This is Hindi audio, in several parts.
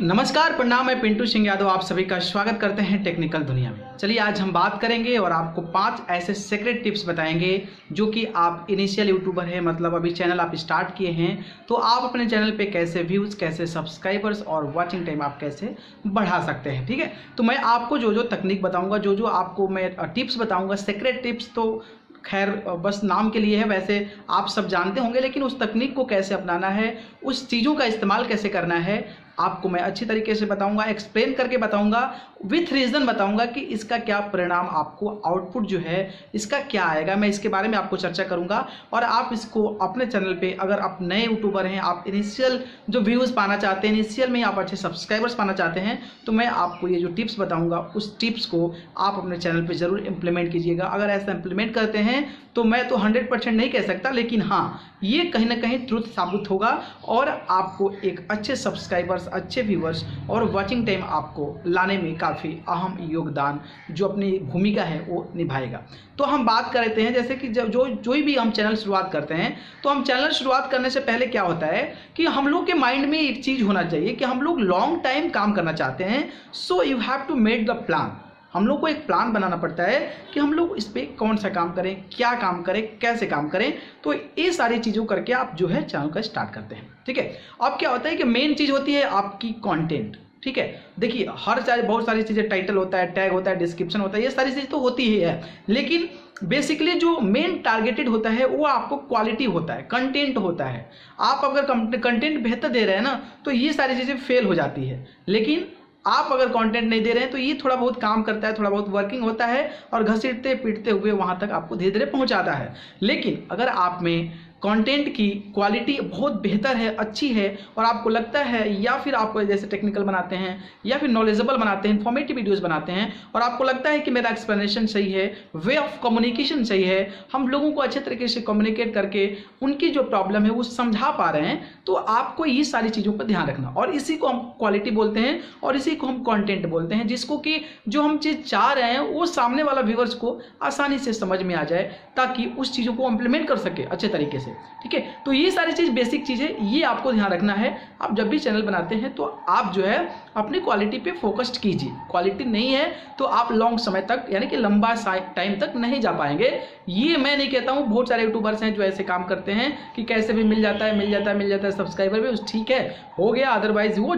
नमस्कार, प्रणाम। मैं पिंटू सिंह यादव आप सभी का स्वागत करते हैं टेक्निकल दुनिया में। चलिए आज हम बात करेंगे और आपको 5 ऐसे सीक्रेट टिप्स बताएंगे जो कि आप इनिशियल यूट्यूबर हैं, मतलब अभी चैनल आप स्टार्ट किए हैं, तो आप अपने चैनल पे कैसे व्यूज़, कैसे सब्सक्राइबर्स और वॉचिंग टाइम आप कैसे बढ़ा सकते हैं। ठीक है, तो मैं आपको जो जो तकनीक बताऊँगा, जो जो आपको मैं टिप्स बताऊँगा, सीक्रेट टिप्स तो खैर बस नाम के लिए है, वैसे आप सब जानते होंगे, लेकिन उस तकनीक को कैसे अपनाना है, उस चीज़ों का इस्तेमाल कैसे करना है, आपको मैं अच्छी तरीके से बताऊंगा, एक्सप्लेन करके बताऊंगा, विथ रीज़न बताऊंगा कि इसका क्या परिणाम, आपको आउटपुट जो है इसका क्या आएगा। मैं इसके बारे में आपको चर्चा करूंगा और आप इसको अपने चैनल पे, अगर आप नए यूट्यूबर हैं, आप इनिशियल जो व्यूज़ पाना चाहते हैं, इनिशियल में आप अच्छे सब्सक्राइबर्स पाना चाहते हैं, तो मैं आपको ये जो टिप्स बताऊँगा उस टिप्स को आप अपने चैनल पर ज़रूर इम्प्लीमेंट कीजिएगा। अगर ऐसा इम्प्लीमेंट करते हैं तो मैं तो 100% नहीं कह सकता, लेकिन हाँ, ये कहीं ना कहीं ट्रुथ साबित होगा और आपको एक अच्छे सब्सक्राइबर्स, अच्छे व्यूवर्स और वॉचिंग टाइम आपको लाने में काफ़ी अहम योगदान जो अपनी भूमिका है वो निभाएगा। तो हम बात करते हैं, जैसे कि जब जो भी हम चैनल शुरुआत करते हैं, तो हम चैनल शुरुआत करने से पहले क्या होता है कि हम लोग के माइंड में एक चीज़ होना चाहिए कि हम लोग लॉन्ग टाइम काम करना चाहते हैं। So you have to make the plan. हम लोग को एक प्लान बनाना पड़ता है कि हम लोग इस पर कौन सा काम करें, क्या काम करें, कैसे काम करें। तो ये सारी चीज़ों करके आप जो है चैनल का स्टार्ट करते हैं। ठीक है, अब क्या होता है कि मेन चीज़ होती है आपकी कंटेंट। ठीक है, देखिए बहुत सारी चीज़ें, टाइटल होता है, टैग होता है, डिस्क्रिप्शन होता है, ये सारी चीज़ तो होती ही है, लेकिन बेसिकली जो मेन टारगेटेड होता है वो आपको क्वालिटी होता है, कंटेंट होता है। आप अगर कंटेंट बेहतर दे रहे हैं ना, तो ये सारी चीज़ें फेल हो जाती है, लेकिन आप अगर कंटेंट नहीं दे रहे हैं तो ये थोड़ा बहुत काम करता है, थोड़ा बहुत वर्किंग होता है और घसीटते पीटते हुए वहाँ तक आपको धीरे धीरे पहुँचाता है। लेकिन अगर आप में कंटेंट की क्वालिटी बहुत बेहतर है, अच्छी है, और आपको लगता है, या फिर आप जैसे टेक्निकल बनाते हैं या फिर नॉलेजेबल बनाते हैं, इन्फॉर्मेटिव वीडियोस बनाते हैं, और आपको लगता है कि मेरा एक्सप्लेनेशन सही है, वे ऑफ कम्युनिकेशन सही है, हम लोगों को अच्छे तरीके से कम्युनिकेट करके उनकी जो प्रॉब्लम है वो समझा पा रहे हैं, तो आपको ये सारी चीज़ों पर ध्यान रखना। और इसी को हम क्वालिटी बोलते हैं और इसी को हम कॉन्टेंट बोलते हैं, जिसको कि जो हम चीज़ चाह रहे हैं वो सामने वाला व्यूवर्स को आसानी से समझ में आ जाए, ताकि उस चीज़ों को इम्प्लीमेंट कर सके अच्छे तरीके से। ठीक है, तो ये सारी चीज़ बेसिक चीज़ें, ये आपको ध्यान रखना है। आप जब भी चैनल बनाते हैं तो आप जो है अपनी क्वालिटी पे फोकस्ड कीजिए। क्वालिटी नहीं है तो आप लॉन्ग समय तक, यानी कि लंबा टाइम तक नहीं जा पाएंगे। ये मैं नहीं कहता हूँ, बहुत सारे यूट्यूबर्स हैं जो ऐसे काम करते हैं कि कैसे भी मिल जाता है सब्सक्राइबर भी, ठीक है, हो गया, अदरवाइज वो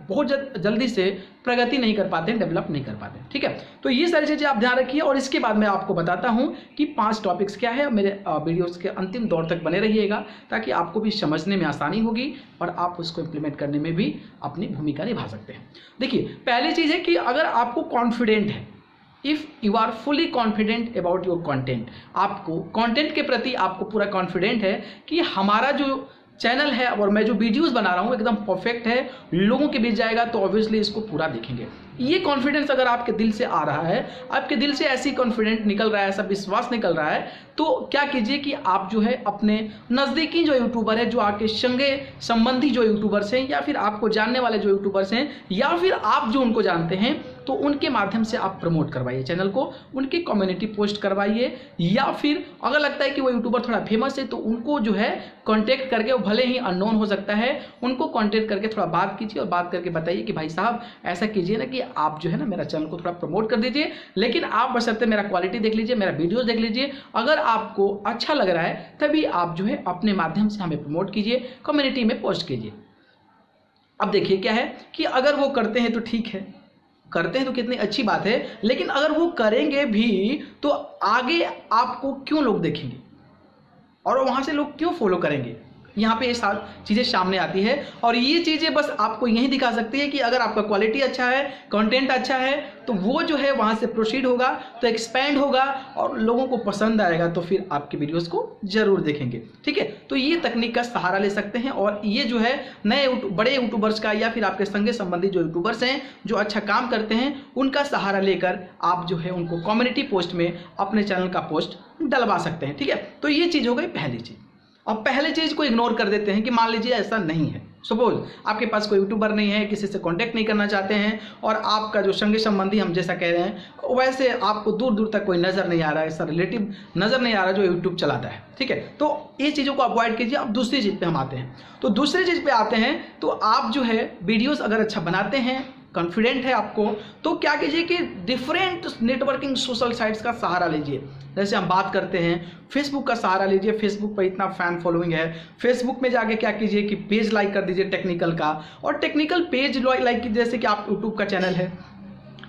बहुत जल्दी से प्रगति नहीं कर पाते हैं, डेवलप नहीं कर पाते। ठीक है, तो ये सारी चीज़ें आप ध्यान रखिए और इसके बाद मैं आपको बताता हूं कि 5 टॉपिक्स क्या है। मेरे वीडियोस के अंतिम दौर तक बने रहिएगा, ताकि आपको भी समझने में आसानी होगी और आप उसको इम्प्लीमेंट करने में भी अपनी भूमिका निभा सकते हैं। देखिए, पहली चीज़ है कि अगर आपको कॉन्फिडेंट है, if you are fully confident about your content, आपको कंटेंट के प्रति आपको पूरा कॉन्फिडेंट है कि हमारा जो चैनल है और मैं जो वीडियोस बना रहा हूँ एकदम परफेक्ट है, लोगों के बीच जाएगा, तो ऑब्वियसली इसको पूरा देखेंगे। ये कॉन्फिडेंस अगर आपके दिल से आ रहा है, आपके दिल से ऐसी कॉन्फिडेंट निकल रहा है, ऐसा विश्वास निकल रहा है, तो क्या कीजिए कि आप जो है अपने नज़दीकी जो यूट्यूबर है, जो आपके संगे संबंधी जो यूट्यूबर्स हैं, या फिर आपको जानने वाले जो यूट्यूबर्स हैं, या फिर आप जो उनको जानते हैं, तो उनके माध्यम से आप प्रमोट करवाइए चैनल को, उनकी कम्युनिटी पोस्ट करवाइए, या फिर अगर लगता है कि वो यूट्यूबर थोड़ा फेमस है तो उनको जो है कांटेक्ट करके, वो भले ही अननोन हो सकता है, उनको कांटेक्ट करके थोड़ा बात कीजिए और बात करके बताइए कि भाई साहब ऐसा कीजिए ना कि आप जो है ना मेरा चैनल को थोड़ा प्रमोट कर दीजिए, लेकिन आप बशर्ते मेरा क्वालिटी देख लीजिए, मेरा वीडियोस देख लीजिए, अगर आपको अच्छा लग रहा है तभी आप जो है अपने माध्यम से हमें प्रमोट कीजिए, कम्युनिटी में पोस्ट कीजिए। अब देखिए क्या है कि अगर वो करते हैं तो ठीक है, करते हैं तो कितनी अच्छी बात है, लेकिन अगर वो करेंगे भी तो आगे आपको क्यों लोग देखेंगे और वहाँ से लोग क्यों फॉलो करेंगे, यहाँ पे ये सारी चीज़ें सामने आती है। और ये चीज़ें बस आपको यही दिखा सकती है कि अगर आपका क्वालिटी अच्छा है, कंटेंट अच्छा है, तो वो जो है वहाँ से प्रोसीड होगा, तो एक्सपैंड होगा और लोगों को पसंद आएगा, तो फिर आपके वीडियोस को जरूर देखेंगे। ठीक है, तो ये तकनीक का सहारा ले सकते हैं और ये जो है नए बड़े यूट्यूबर्स का, या फिर आपके संगे संबंधी जो यूट्यूबर्स हैं जो अच्छा काम करते हैं, उनका सहारा लेकर आप जो है उनको कम्युनिटी पोस्ट में अपने चैनल का पोस्ट डलवा सकते हैं। ठीक है, तो ये चीज़ हो गई पहली चीज़। अब पहले चीज़ को इग्नोर कर देते हैं कि मान लीजिए ऐसा नहीं है, सपोज आपके पास कोई यूट्यूबर नहीं है, किसी से कांटेक्ट नहीं करना चाहते हैं और आपका जो संगी संबंधी हम जैसा कह रहे हैं वैसे आपको दूर दूर तक कोई नज़र नहीं आ रहा है, ऐसा रिलेटिव नज़र नहीं आ रहा जो यूट्यूब चलाता है, ठीक है। तो ये चीज़ों को अवॉइड कीजिए। अब दूसरी चीज़ पे हम आते हैं। तो दूसरी चीज़ पे आते हैं तो आप जो है वीडियोस अगर अच्छा बनाते हैं, कॉन्फिडेंट है आपको, तो क्या कीजिए कि डिफरेंट नेटवर्किंग सोशल साइट्स का सहारा लीजिए। जैसे हम बात करते हैं फेसबुक का सहारा लीजिए। फेसबुक पर इतना फैन फॉलोइंग है, फेसबुक में जाके क्या कीजिए कि पेज लाइक कर दीजिए टेक्निकल का, और टेक्निकल पेज लाइक कीजिए। जैसे कि आप यूट्यूब का चैनल है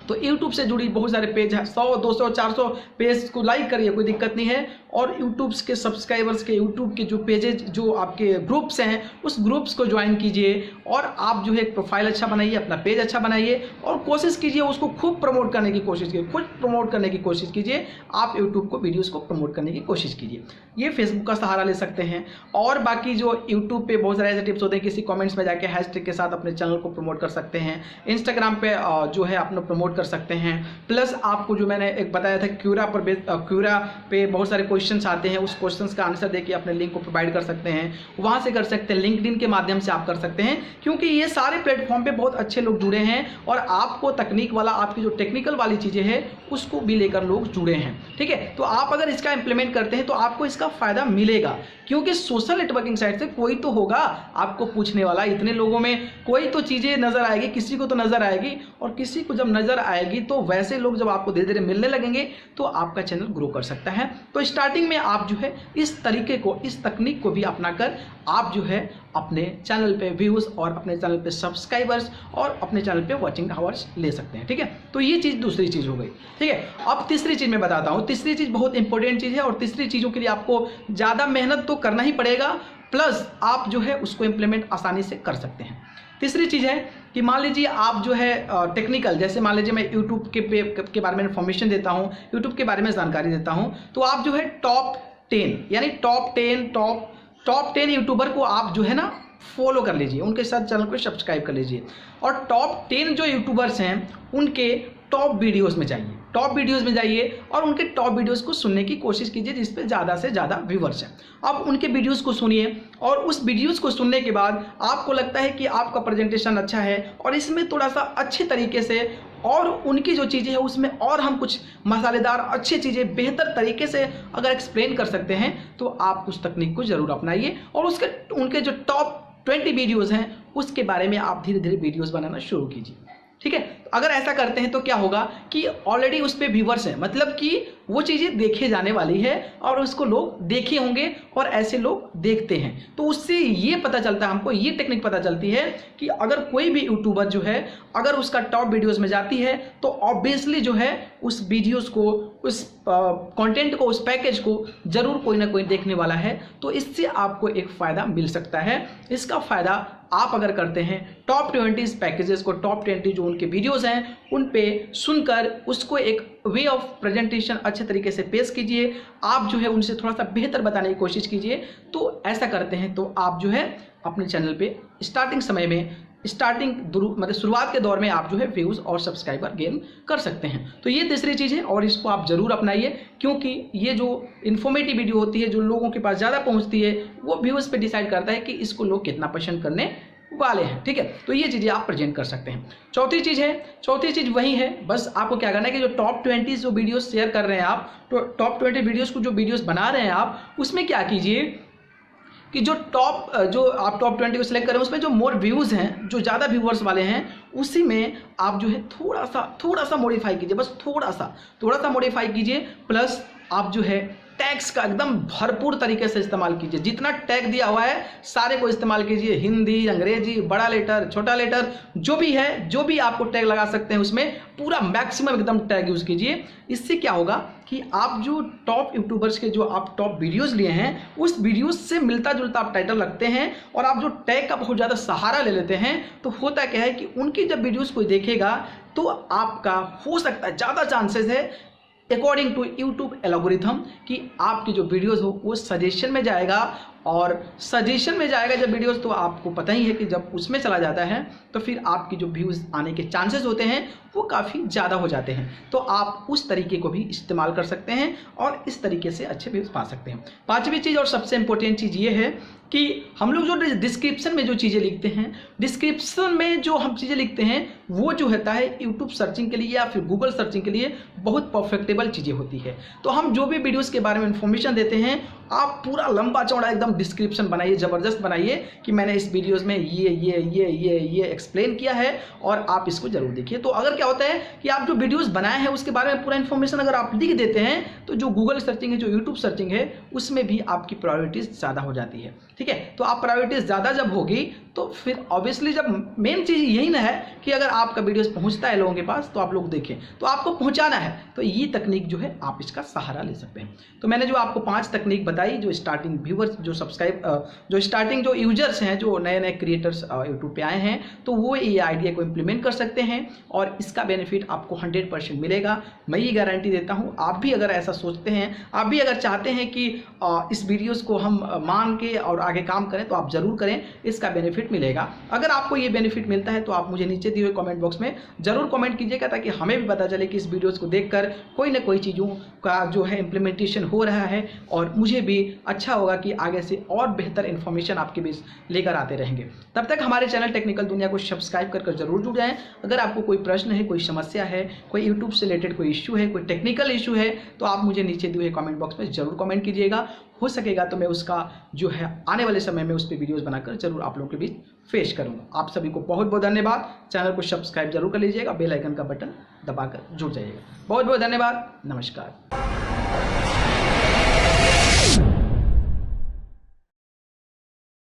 तो यूट्यूब से जुड़ी बहुत सारे पेज हैं, 100 200 400 पेज को लाइक करिए, कोई दिक्कत नहीं है। और यूट्यूब के सब्सक्राइबर्स के यूट्यूब के जो पेजेज जो आपके ग्रुप्स हैं उस ग्रुप्स को ज्वाइन कीजिए और आप जो है एक प्रोफाइल अच्छा बनाइए, अपना पेज अच्छा बनाइए और कोशिश कीजिए उसको खूब प्रमोट करने की कोशिश कीजिए, खुद प्रमोट करने की कोशिश कीजिए। आप यूट्यूब को वीडियोज़ को प्रमोट करने की कोशिश कीजिए। ये फेसबुक का सहारा ले सकते हैं। और बाकी जो यूट्यूब पे बहुत सारे ऐसे टिप्स होते हैं, किसी कमेंट्स में जाके हैशटैग के साथ अपने चैनल को प्रमोट कर सकते हैं। इंस्टाग्राम पे जो है अपना प्रमोट कर सकते हैं। प्लस आपको जो मैंने एक बताया था क्यूरा पे बहुत सारे क्वेश्चंस आते हैं, उस क्वेश्चंस का आंसर देके अपने लिंक को प्रोवाइड कर सकते हैं, वहाँ से कर सकते हैं। लिंक्डइन के माध्यम से आप कर सकते हैं, क्योंकि ये सारे प्लेटफॉर्म पे बहुत अच्छे लोग जुड़े हैं और आपको तकनीक वाला, आपकी जो टेक्निकल वाली चीज़ें हैं उसको भी लेकर लोग जुड़े हैं, ठीक है। तो आप अगर इसका इंप्लीमेंट करते हैं तो आपको इसका फ़ायदा मिलेगा, क्योंकि सोशल नेटवर्किंग साइट से कोई तो होगा आपको पूछने वाला। इतने लोगों में कोई तो चीज़ें नज़र आएगी, किसी को तो नज़र आएगी, और किसी को जब नज़र आएगी तो वैसे लोग जब आपको धीरे धीरे मिलने लगेंगे तो आपका चैनल ग्रो कर सकता है। तो स्टार्टिंग में आप जो है इस तरीके को, इस तकनीक को भी अपनाकर आप जो है अपने चैनल पे व्यूज़ और अपने चैनल पे सब्सक्राइबर्स और अपने चैनल पे वॉचिंग आवर्स ले सकते हैं, ठीक है। तो ये चीज़ दूसरी चीज़ हो गई, ठीक है। अब तीसरी चीज़ मैं बताता हूँ। तीसरी चीज़ बहुत इंपॉर्टेंट चीज़ है और तीसरी चीज़ों के लिए आपको ज़्यादा मेहनत तो करना ही पड़ेगा, प्लस आप जो है उसको इम्प्लीमेंट आसानी से कर सकते हैं। तीसरी चीज़ है कि मान लीजिए आप जो है टेक्निकल, जैसे मान लीजिए मैं यूट्यूब के बारे में इन्फॉर्मेशन देता हूँ, यूट्यूब के बारे में जानकारी देता हूँ, तो आप जो है टॉप 10 यानी टॉप 10 यूट्यूबर को आप जो है ना फॉलो कर लीजिए, उनके साथ चैनल को सब्सक्राइब कर लीजिए। और टॉप 10 जो यूट्यूबर्स हैं उनके टॉप वीडियोस में जाइए और उनके टॉप वीडियोस को सुनने की कोशिश कीजिए जिस पे ज़्यादा से ज़्यादा व्यूवर्स हैं। अब उनके वीडियोस को सुनिए और उस वीडियोस को सुनने के बाद आपको लगता है कि आपका प्रेजेंटेशन अच्छा है और इसमें थोड़ा सा अच्छे तरीके से और उनकी जो चीज़ें हैं उसमें और हम कुछ मसालेदार अच्छी चीज़ें बेहतर तरीके से अगर एक्सप्लेन कर सकते हैं तो आप उस तकनीक को ज़रूर अपनाइए और उनके जो टॉप 20 वीडियोज़ हैं उसके बारे में आप धीरे धीरे वीडियोज़ बनाना शुरू कीजिए, ठीक है। अगर ऐसा करते हैं तो क्या होगा कि ऑलरेडी उस पर व्यूवर्स हैं, मतलब कि वो चीज़ें देखे जाने वाली है और उसको लोग देखे होंगे और ऐसे लोग देखते हैं। तो उससे ये पता चलता है, हमको ये टेक्निक पता चलती है कि अगर कोई भी यूट्यूबर जो है अगर उसका टॉप वीडियोस में जाती है तो ऑब्वियसली जो है उस वीडियोस को, उस कंटेंट को, उस पैकेज को ज़रूर कोई ना कोई देखने वाला है। तो इससे आपको एक फ़ायदा मिल सकता है। इसका फ़ायदा आप अगर करते हैं टॉप 20 पैकेजेस को, टॉप 20 जो उनके वीडियोस हैं उन पे सुनकर उसको एक वे ऑफ प्रेजेंटेशन अच्छे तरीके से पेश कीजिए। आप जो है उनसे थोड़ा सा बेहतर बताने की कोशिश कीजिए। तो ऐसा करते हैं तो आप जो है अपने चैनल पे स्टार्टिंग समय में, मतलब शुरुआत के दौर में आप जो है व्यूज़ और सब्सक्राइबर गेन कर सकते हैं। तो ये तीसरी चीज़ है और इसको आप ज़रूर अपनाइए, क्योंकि ये जो इन्फॉर्मेटिव वीडियो होती है जो लोगों के पास ज़्यादा पहुंचती है वो व्यूज़ पे डिसाइड करता है कि इसको लोग कितना पसंद करने वाले हैं, ठीक है। तो ये चीज़ें आप प्रेजेंट कर सकते हैं। चौथी चीज़ वही है, बस आपको क्या करना है कि जो टॉप 20 जो वीडियोस शेयर कर रहे हैं आप, तो टॉप 20 वीडियोस को जो वीडियोस बना रहे हैं आप, उसमें क्या कीजिए कि जो आप टॉप 20 को सिलेक्ट करें उसमें जो मोर व्यूज़ हैं, जो ज़्यादा व्यूवर्स वाले हैं, उसी में आप जो है थोड़ा सा मॉडिफाई कीजिए, बस थोड़ा सा मॉडिफाई कीजिए। प्लस आप जो है टैग्स का एकदम भरपूर तरीके से इस्तेमाल कीजिए। जितना टैग दिया हुआ है सारे को इस्तेमाल कीजिए, हिंदी, अंग्रेजी, बड़ा लेटर, छोटा लेटर, जो भी है, जो भी आपको टैग लगा सकते हैं उसमें पूरा मैक्सिमम एकदम टैग यूज़ कीजिए। इससे क्या होगा कि आप जो टॉप यूट्यूबर्स के जो आप टॉप वीडियोस लिए हैं उस वीडियोस से मिलता जुलता आप टाइटल रखते हैं और आप जो टैग का बहुत ज़्यादा सहारा ले लेते हैं, तो होता क्या है कि उनकी जब वीडियोस कोई देखेगा तो आपका हो सकता है, ज़्यादा चांसेस है अकॉर्डिंग टू यूट्यूब एल्गोरिथम कि आपकी जो वीडियोस हो वो सजेशन में जाएगा और सजेशन में जाएगा जब वीडियोस, तो आपको पता ही है कि जब उसमें चला जाता है तो फिर आपकी जो व्यूज़ आने के चांसेस होते हैं वो काफ़ी ज़्यादा हो जाते हैं। तो आप उस तरीके को भी इस्तेमाल कर सकते हैं और इस तरीके से अच्छे व्यूज़ पा सकते हैं। पांचवी चीज़ और सबसे इंपॉर्टेंट चीज़ ये है कि हम लोग जो डिस्क्रिप्शन में जो चीज़ें लिखते हैं, डिस्क्रिप्शन में जो हम चीज़ें लिखते हैं वो जो होता है यूट्यूब सर्चिंग के लिए या फिर गूगल सर्चिंग के लिए बहुत परफेक्टेबल चीज़ें होती है। तो हम जो भी वीडियोस के बारे में इन्फॉर्मेशन देते हैं, आप पूरा लंबा चौड़ा एकदम डिस्क्रिप्शन बनाइए, ज़बरदस्त बनाइए कि मैंने इस वीडियोस में ये एक्सप्लेन किया है और आप इसको जरूर देखिए। तो अगर क्या होता है कि आप जो वीडियोस बनाए हैं उसके बारे में पूरा इन्फॉर्मेशन अगर आप लिख देते हैं तो जो गूगल सर्चिंग है, जो यूट्यूब सर्चिंग है, उसमें भी आपकी प्रायोरिटीज ज़्यादा हो जाती है। ठीक है, तो आप प्रायोरिटीज ज़्यादा जब होगी तो फिर ऑब्वियसली जब मेन चीज़ यही ना है कि अगर आपका वीडियोस पहुंचता है लोगों के पास तो आप लोग देखें, तो आपको पहुंचाना है, तो ये तकनीक जो है आप इसका सहारा ले सकते हैं। तो मैंने जो आपको 5 तकनीक बताई, जो स्टार्टिंग व्यूवर्स, जो स्टार्टिंग जो यूजर्स हैं, जो नए नए क्रिएटर्स यूट्यूब पे आए हैं, तो वो ये आइडिया को इम्प्लीमेंट कर सकते हैं और इसका बेनिफिट आपको 100% मिलेगा। मैं ये गारंटी देता हूँ। आप भी अगर ऐसा सोचते हैं, आप भी अगर चाहते हैं कि इस वीडियोस को हम मान के और आगे काम करें, तो आप जरूर करें, इसका बेनिफिट मिलेगा। अगर आपको ये बेनिफिट मिलता है तो आप मुझे नीचे दिए हुए कमेंट बॉक्स में जरूर कमेंट कीजिएगा, ताकि हमें भी पता चले कि इस वीडियोस को देखकर कोई ना कोई चीज़ों का जो है इम्प्लीमेंटेशन हो रहा है और मुझे भी अच्छा होगा कि आगे से और बेहतर इन्फॉर्मेशन आपके बीच लेकर आते रहेंगे। तब तक हमारे चैनल टेक्निकल दुनिया को सब्सक्राइब कर जरूर जुड़ जाएं। अगर आपको कोई प्रश्न है, कोई समस्या है, कोई यूट्यूब से रिलेटेड कोई इश्यू है, कोई टेक्निकल इश्यू है, तो आप मुझे नीचे दिए हुए कमेंट बॉक्स में जरूर कमेंट कीजिएगा। हो सकेगा तो मैं उसका जो है आने वाले समय में उस पर वीडियोस बनाकर जरूर आप लोगों के बीच पेश करूंगा। आप सभी को बहुत बहुत धन्यवाद। चैनल को सब्सक्राइब जरूर कर लीजिएगा, बेल आइकन का बटन दबाकर जुड़ जाइएगा। बहुत बहुत धन्यवाद। नमस्कार।